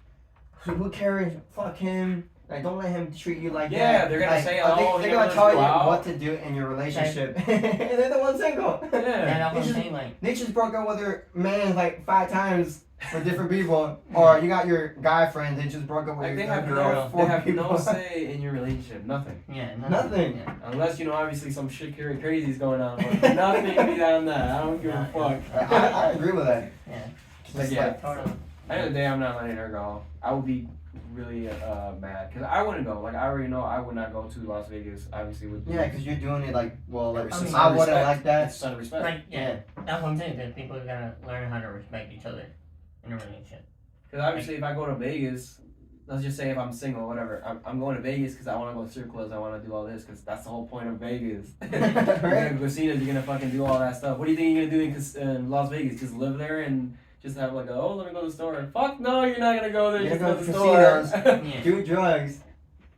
who cares? Fuck him. Like, don't let him treat you like that. Yeah, they're gonna like, say, they're gonna tell you what to do in your relationship. And they're the one single. Yeah, that's what I'm saying. Like, They just broke up with her man like 5 times with different people, or you got your guy friend that just broke up with Like your they have girl. no, 4 they have people. no say in your relationship. Nothing. yeah, Nothing. Yeah. Unless obviously some shit crazy's going on. But nothing beyond that. I don't give a fuck. I agree with that. Yeah. But yeah, Totally. at the end of the day, I'm not letting her go. I would be really mad because I wouldn't go. Like I already know I would not go to Las Vegas. Obviously with Yeah, because you're doing it like, well, like, It's I wouldn't respect. like that. It's son of respect. Like, yeah, that's what I'm saying. That people gotta learn how to respect each other in a relationship. Because obviously, if I go to Vegas, let's just say if I'm single, whatever, I'm going to Vegas because I want to go to strip clubs, I want to do all this because that's the whole point of Vegas. You're going to casinos, you're gonna fucking do all that stuff. What do you think you're gonna do in Las Vegas? Just live there and just have like, oh, let me go to the store. Fuck no, you're not gonna go there. You're Just gonna go to the go to store. Yeah. Do drugs.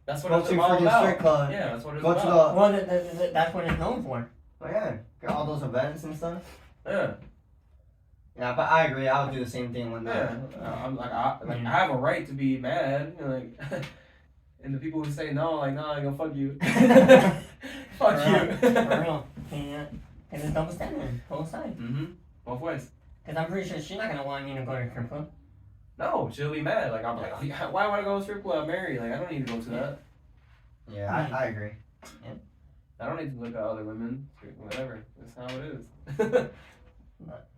That's what Go it's to all freaking about. strip club. Yeah, that's what it's Go to about. the. Well, that's what it's known for. Oh, yeah, got all those events and stuff. Yeah. Yeah, but I agree. I would do the same thing when Yeah, I'm like, I have a right to be mad, like, and the people who say no, like, no, I'm gonna fuck you. Fuck For you. For real. Yeah. Because it's double standard, both sides. Both ways. Because I'm pretty sure she's not gonna want you to go to a strip club. No, she'll be mad. Like, I'm like, oh, yeah, why would I go to a strip club? I'm married. Like, I don't need to go to that. Yeah, I agree. I don't need to look at other women. Whatever. That's how it is.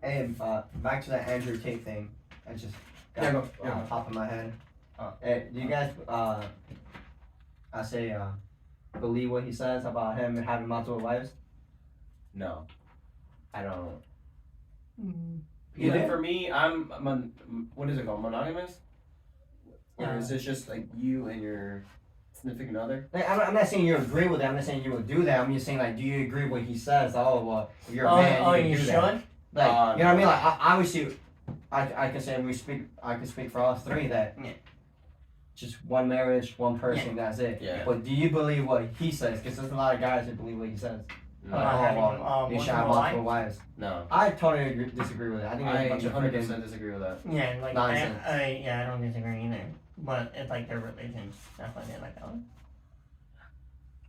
Hey, back to that Andrew Tate thing. I just got Yeah, go. on Yeah. the top of my head. Oh. Hey, do you guys, I say, believe what he says about him having multiple wives? No. I don't. You Like, do? for me, what is it called? Monogamous? Or Yeah. is it just like you and your significant other? Like, I'm not saying you agree with it. I'm not saying you would do that. I'm just saying, like, do you agree with what he says? Oh, well, if you're a man, you can you do should? that. Like, you know what I mean? no. Like, obviously, I can say I can speak for us three that Yeah. just one marriage, one person, that's it. Yeah. But do you believe what he says? Because there's a lot of guys that believe what he says. No. About having, You should have multiple multiple wives. No. I totally disagree with it. I think I it's a bunch of 100% freaking. disagree with that. Yeah, like Nonsense. yeah, I don't disagree either. But it's like their religion. That's why they're like, oh.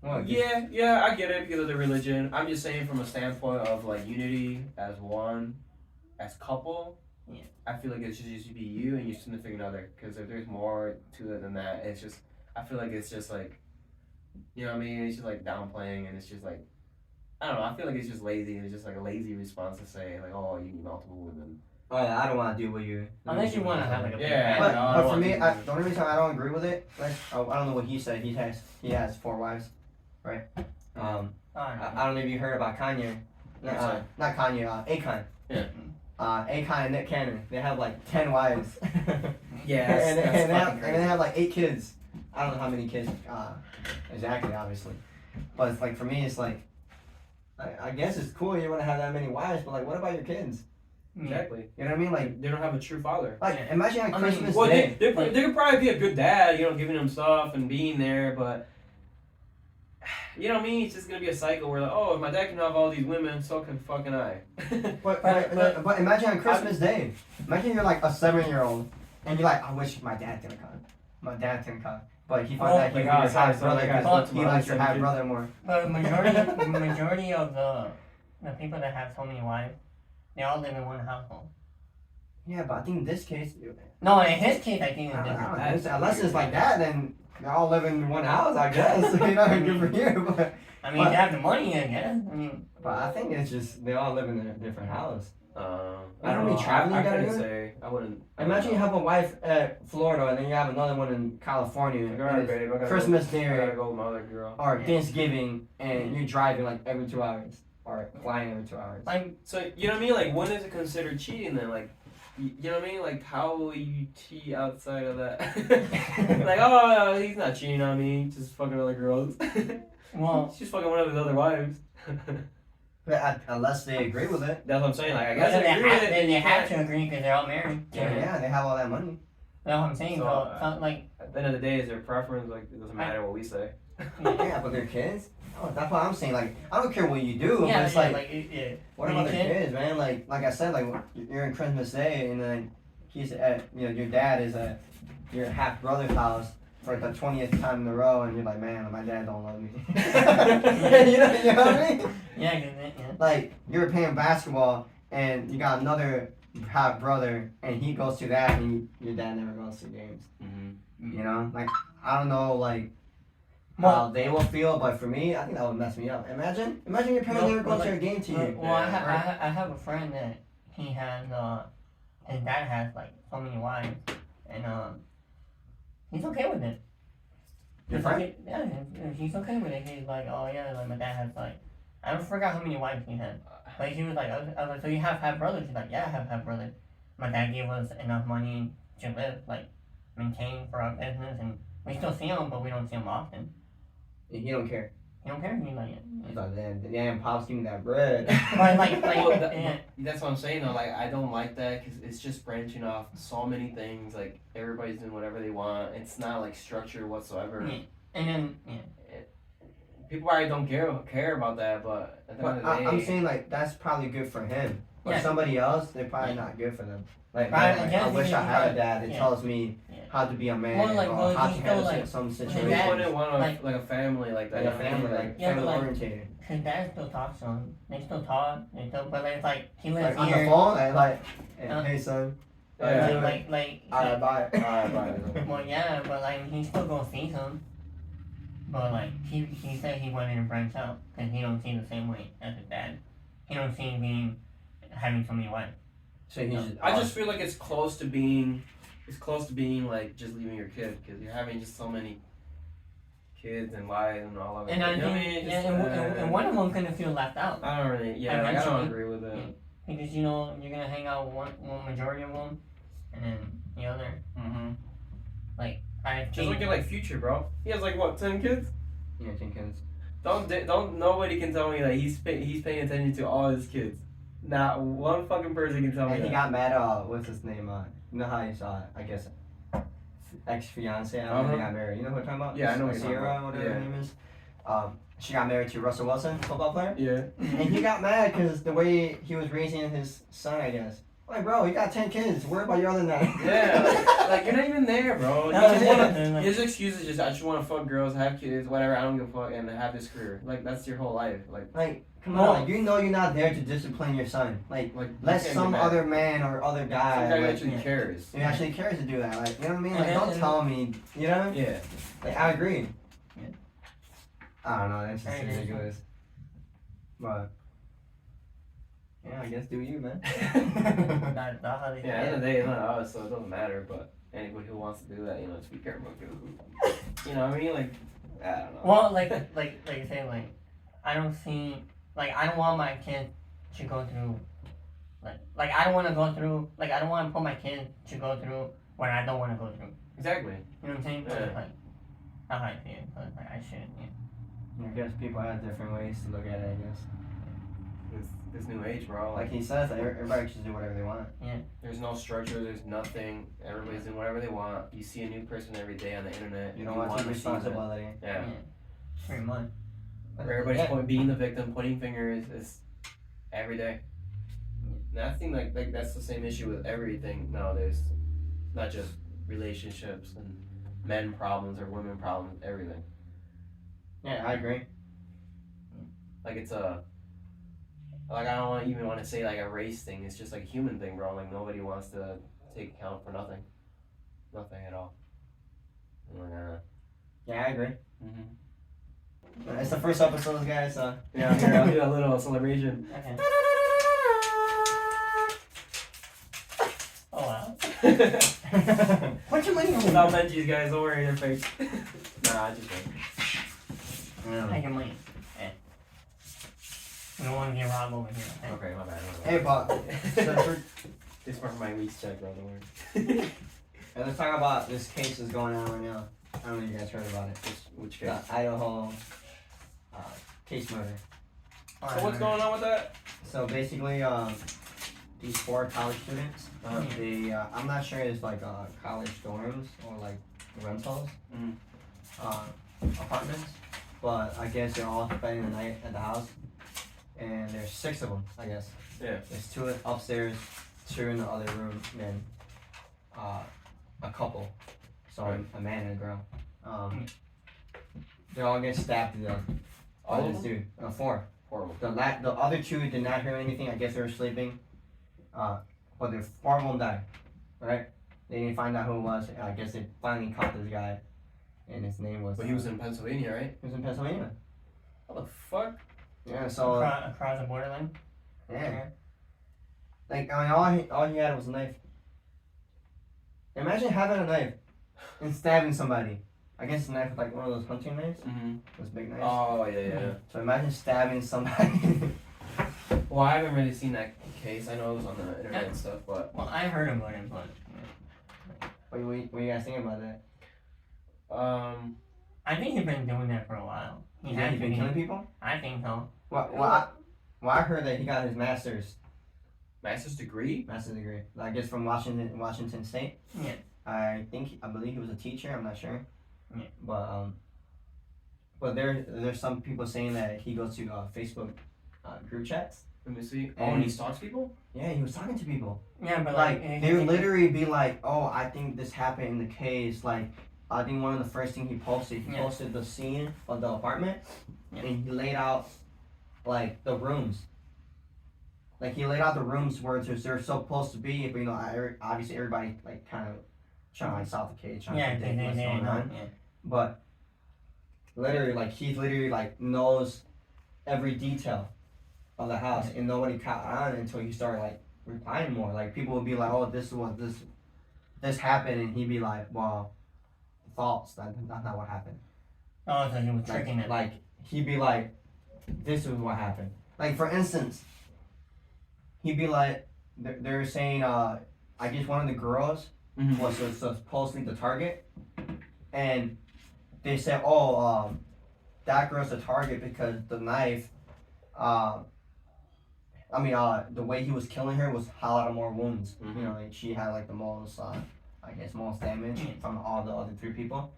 Well, Yeah, I get it because of the religion. I'm just saying from a standpoint of like unity as one, as couple. Yeah. I feel like it should just be you and your significant other. Because if there's more to it than that, it's just I feel like it's just like, you know what I mean? It's just like downplaying and it's just like, I don't know. I feel like it's just lazy. It's just like a lazy response to say like, oh, you need multiple women. I don't want to do what you. Unless you want to have like a big Yeah, family. But, no, I but don't for me, want to. the only reason I don't agree with it, like, I don't know what he said. He has 4 wives, right? I don't know if you heard about Kanye. Sorry. Not Kanye. Akon. Yeah. Akon and Nick Cannon. They have like 10 wives. Yeah, and they have like 8 kids. I don't know how many kids exactly, obviously. But it's like for me, it's like I guess it's cool you want to have that many wives, but like, what about your kids? Exactly. You know what I mean? Like, They don't have a true father. imagine on I mean, Christmas Well, Day. they could probably be a good dad, you know, giving them stuff and being there, but you know what I mean? It's just gonna be a cycle where like, oh, if my dad can have all these women, so can fucking I. But imagine on Christmas Day. Imagine you're like a 7-year-old and you're like, I wish my dad didn't come. My dad didn't come. But he found out he my was God, your half sorry, brother sorry, because sorry, he likes your sorry, half brother more. But majority of the people that have so many wives, they all live in one household. Yeah, but I think in this case, No, in his case, I think I it's don't different. know, unless it's like that, then they all live in one house, I guess. You know, good for you. I mean, if you have the money, I guess. I mean, But I think it's just they all live in a different house. I You know don't how many know. traveling I you gotta couldn't do? say. I wouldn't. Imagine you have a wife at Florida and then you have another one in California. Like, all right, and it's babe, I gotta Christmas go, I gotta Day go with my other girl. or Yeah. Thanksgiving and you're driving like every 2 hours or flying every 2 hours. like, So you know what I mean? Like, when is it considered cheating then? Like, you know what I mean? Like, how will you cheat outside of that? Like, oh, he's not cheating on me, he's just fucking other girls. well, She's fucking one of his other wives. But unless they agree with it. That's what I'm saying. Like, I but guess then I agree with it. they You have can't- to agree because they're all married. Yeah, they have all that money. That's what I'm saying. So, So like, At the end of the day, is their preference. Like, it doesn't matter what we say. Yeah, but their kids? Oh, that's what I'm saying. Like, I don't care what you do, but yeah, it's yeah, like, yeah. what When about you their kid- kids, man? Like I said, like you're in Christmas Day, and then he's at, your dad is at your half brother's house, for the 20th time in a row, and you're like, man, my dad don't love me. you know what I mean? Yeah, cause it, yeah. Like you're playing basketball, and you got another half brother, and he goes to that, and your dad never goes to games. Mm-hmm. You know, like I don't know, like how they will feel, but for me, I think that would mess me up. Imagine your parents never go to a game to you. Well, I have a friend that he has his dad has like so many wives, and he's okay with it. Your friend? Yeah, he's okay with it. He's like, oh yeah, like my dad has like, I forgot how many wives he had. But he was like, I was like, so you have half brothers? He's like, yeah, I have half brothers. My dad gave us enough money to live, like, maintain for our business, and we still see him, but we don't see him often. He don't care. He don't care. He's like, He's like, damn, pops, give me that bread. yeah. That's what I'm saying though. Like I don't like that because it's just branching off so many things. Like everybody's doing whatever they want. It's not like structured whatsoever. Yeah. And then People probably don't care about that, but at the end of the day, I'm saying like that's probably good for him. But Yeah. somebody else, they're probably not good for them. Like, Right, man, I guess I wish I had a dad that yeah. tells me how to be a man Well, like, or how to he's handle still, like, some his you situation. dad- wouldn't want like a family like that. Like a family, like Yeah, but, family like, orientated. his dad still talks to him. They still talk. They still, but it's like he lives Like on here. the phone, and like, Uh, hey son. Yeah. Like Alright, bye. Alright, bye. well, yeah, but like he still gonna see him. But like he said he wanted to branch out because he don't see the same way as his dad. He don't see him having so many wives. So he's I just feel like it's close to being like just leaving your kid because you're having just so many kids and wives and all of it. And I You know what think, Just, and one of them gonna feel left out I don't really, like, I don't Eventually. agree with it. because you know you're gonna hang out with one majority of them, and then the other. Mm-hmm. I Just think look at like Future, bro. He has like what 10 kids. yeah, 10 kids. Don't nobody can tell me that he's paying attention to all his kids. Not one fucking person can tell me And he that. got mad. What's his name? You know how he saw it? I guess ex-fiance. I don't know if he got married. You know who I'm talking about? Yeah, I know what you're talking Sierra, about. whatever her name is. She got married to Russell Wilson, football player. Yeah. And he got mad because the way he was raising his son, I guess. Like, bro, you got 10 kids. Worry about your other 9. Yeah, like you're not even there, bro. You No, just yeah, wanna, like- his excuse is just I just want to fuck girls, have kids, whatever. I don't give a fuck, and have this career. Like that's your whole life. Like Come on, like, you know you're not there to discipline your son. Like, you let can't some get mad. other man or other Some guy, guy like, actually cares. who actually cares to do that. Like, you know what I mean? Like, And don't then- tell me, you know? Yeah. Like, I agree. Yeah. I don't know, that's just I agree. ridiculous. But, yeah, I guess do you, man. That's how they Yeah. At the end of the day, it's not us, so it doesn't matter. But anybody who wants to do that, just be careful. You know what I mean? Like, I don't know. Well, like you say, like I don't see, like I don't want my kid to go through, like I don't want to go through, like I don't want to put my kid to go through what I don't want to go through. Exactly. You know what I'm saying? Yeah. Like that's how I see it. So it's like I shouldn't. Yeah. I guess people have different ways to look at it, I guess. This new age, bro. Like he says, like, everybody should do whatever they want. There's no structure. There's nothing. Everybody's doing whatever they want. You see a new person every day on the internet. You don't want to take wanna see them. responsibility. Yeah. Pretty much. Everybody's being the victim, pointing fingers. It's every day. And I think like that's the same issue with everything nowadays. Not just relationships and men problems or women problems. Everything. Yeah, I agree. Like it's like I don't even want to say like a race thing. It's just like a human thing, bro. Like nobody wants to take account for nothing at all. Yeah, I agree. Mm-hmm. It's the first episode, guys. So Yeah, here I'll do a little celebration. Okay. Oh wow. Put your money on Without Benji's, guys, don't worry, they're fake. Nah, I just wait. Take your money. Yeah. We don't want to get robbed over here. Okay? Okay, my bad. Hey, but It's for my week's check, bro. Don't worry. let's talk about this case that's going on right now. I don't know if you guys heard about it. Which The case? Idaho case murder. So what's going on with that? So basically, these 4 college students, they I'm not sure it's like college dorms or like rentals, apartments, but I guess they're all spending the night at the house, and there's 6 of them, I guess. Yeah. There's 2 upstairs, 2 in the other room, and then a couple, so Right. a man and a girl, They all get stabbed to death. All By of this them? dude. 4. Horrible. The other 2 did not hear anything. I guess they were sleeping. But the 4 of them died. Right? They didn't find out who it was. I guess they finally caught this guy, and his name was. But he was in Pennsylvania, right? He was in Pennsylvania. What the fuck? Yeah. So. Across the borderline. Yeah. Like I mean, all he had was a knife. Imagine having a knife and stabbing somebody. I guess a knife was like one of those hunting knives. Mm-hmm. Those big knives. Oh yeah. So imagine stabbing somebody. Well, I haven't really seen that case. I know it was on the internet and stuff, but Well, I heard about it, but what you guys think about that? I think he's been doing that for a while. He been killing people? I think so. Well, I heard that he got his master's degree. I guess from Washington State. Yeah. I believe he was a teacher. I'm not sure. Yeah. But there's some people saying that he goes to Facebook group chats. Let me see. And he stalks people? Yeah, he was talking to people. Yeah, but Like they would literally be like, "Oh, I think this happened in the case." Like, I think one of the first thing he posted the scene of the apartment, and he laid out like the rooms. Like he laid out the rooms where they're supposed to be, but obviously everybody like kind of trying to like solve the case, trying to predict what's going on. Yeah. But literally, like he literally like knows every detail of the house, and nobody caught on until he started like replying more. Like people would be like, "Oh, this happened," and he'd be like, "Well, false. That's not what happened." Oh, so he was tricking it. Like he'd be like, "This is what happened." Like for instance, he'd be like, they're saying, I guess one of the girls was supposedly the target, and they said, "Oh, that girl's the target because the knife." The way he was killing her was a lot of more wounds. Mm-hmm. You know, like she had like the most, most damage from all the other 3 people.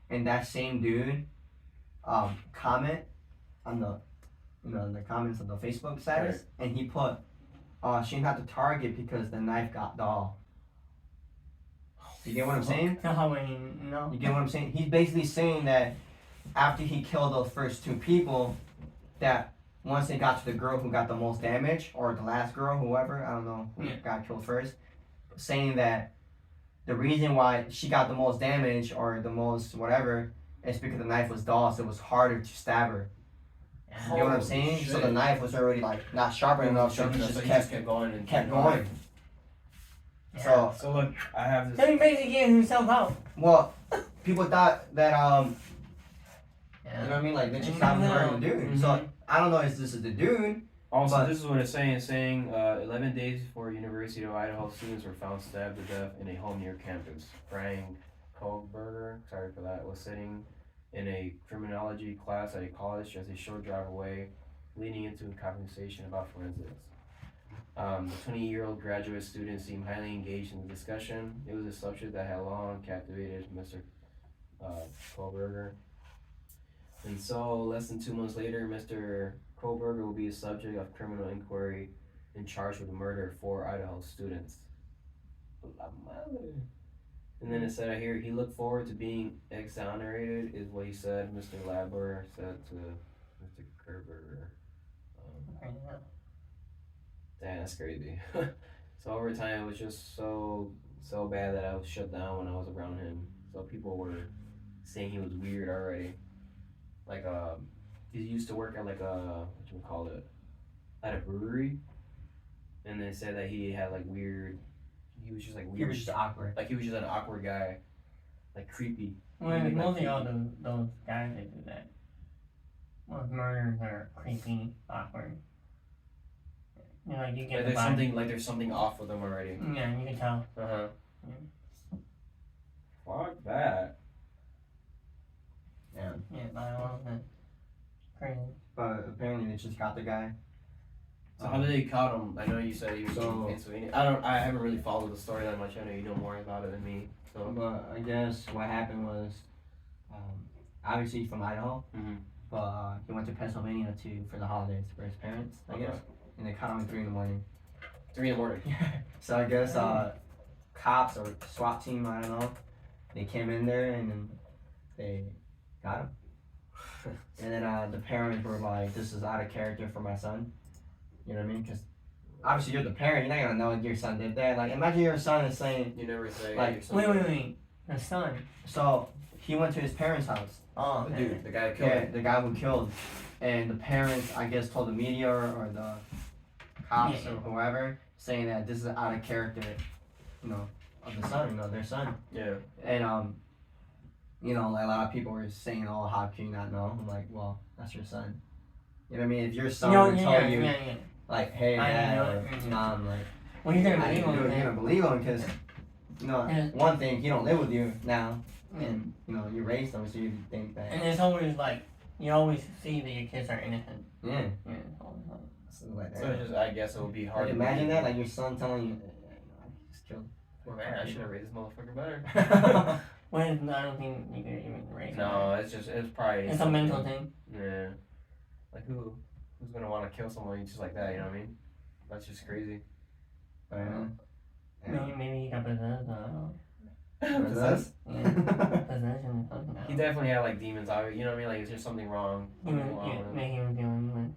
And that same dude, comment on the comments of the Facebook status, and he put, she's not the target because the knife got dull. You get what I'm saying? So how many? No. You get what I'm saying? He's basically saying that after he killed those first 2 people, that once they got to the girl who got the most damage, or the last girl, whoever, I don't know who got killed first, saying that the reason why she got the most damage or the most whatever is because the knife was dull, so it was harder to stab her. You know what I'm saying? Shit. So the knife was already like not sharp enough, so he just kept going and kept going. Yeah. So look, I have So he this. basically getting himself out. Well, people thought that you Yeah. know what I mean? Like they just stopped murdering the dude. So I don't know if this is the dude. Also, But- this is what it's saying. It's saying 11 days before University of Idaho students were found stabbed to death in a home near campus. Frank Kohlberger, sorry for that, was sitting in a criminology class at a college just a short drive away, leading into a conversation about forensics. The 20-year-old graduate student seemed highly engaged in the discussion. It was a subject that had long captivated Mr. Kohlberger. And so, less than 2 months later, Mr. Kohlberger will be a subject of criminal inquiry and charged with the murder of 4 Idaho students. La madre. And then it said right here, he looked forward to being exonerated, is what he said. Mr. Labor said to Mr. Kohlberger. Damn, that's crazy. So over time, it was just so bad that I was shut down when I was around him. So people were saying he was weird already. Like he used to work at like at a brewery, and they said that he had like weird. He was just like weird. He was just awkward. Like he was just an awkward guy, like creepy. Well, Like, mostly all those guys that do that. Most murders are creepy, awkward. You know, like you get There's something off with him already. Yeah, you can tell. Fuck that. Yeah. Yeah, by all that. Crazy. But apparently they just got the guy. So how did they caught him? I know you said he was So- in Pennsylvania. I haven't really followed the story that much. I know you know more about it than me. So But I guess what happened was, obviously he's from Idaho, but he went to Pennsylvania for the holidays for his parents, I Okay. guess, and they caught him at 3 in the morning. 3 in the morning. So I guess cops or SWAT team, I don't know, they came in there and then they got him. And then the parents were like, "This is out of character for my son." You know what I mean? Because obviously you're the parent, you're not gonna know your son did that. Like, imagine your son is saying, You never say. Like, Wait. The son. so he went to his parents' house. Oh, okay. Dude, the guy killed Yeah, him. the guy who killed, and the parents, I guess, told the media or the cops Yeah. or whoever, saying that this is out of character, you know, of the son, you know, their son. Yeah. And you know, like a lot of people were saying, "Oh, how can you not know?" I'm like, "Well, that's your son." You know what I mean? If your son No, would tell you, yeah. like, "Hey, I dad," know or it. mom, like, Well, you're gonna I believe didn't do it, him. you're gonna believe him because, you know, Yeah. one thing, he don't live with you now, Yeah. and you know, you raised him, so you think that, And it's always like you always see that your kids are innocent. yeah. Yeah, it's always like. So, like, So it's just, I guess it would be hard like, to imagine believe. that, like your son telling you, I just killed. Well, man, I should have raised this motherfucker better. Well, I don't think you could even raise No, it's probably. It's a mental thing. Yeah. Like who's gonna want to kill someone just like that? You know what I mean? That's just crazy. Maybe he got possessed. I don't know. Possessed? Yeah, possession or something. He definitely had like demons out. You know what I mean? Like, is there something wrong? He was dealing with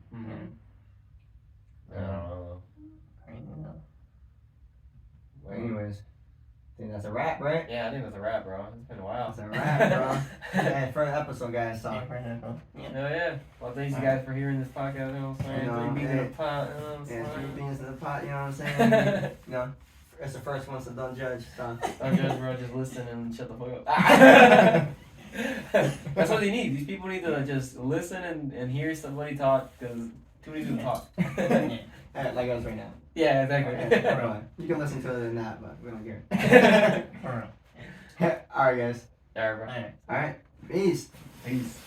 I don't know. crazy stuff. Well, anyways, I think that's a wrap, right? Yeah, I think that's a wrap, bro. It's been a while. That's a wrap, bro. Yeah, first episode, guys. So. Yeah, for example. Yeah. Oh yeah. Well, thanks you guys for hearing this podcast. You know what I'm saying? You know, Three beans in a hey. pot. You know what I'm Yeah, three saying? beans in the pot, you know what I'm saying? You know, it's the first one, so don't judge. So. Don't judge, bro. Just listen and shut the fuck up. That's what they need. These people need to just listen and hear somebody talk because too many people talk. Like us right now. Yeah, exactly. Okay, alright. You can listen to it in that, but we don't care. For real. Alright, guys. Alright, bro. Alright. Alright. Peace. Peace.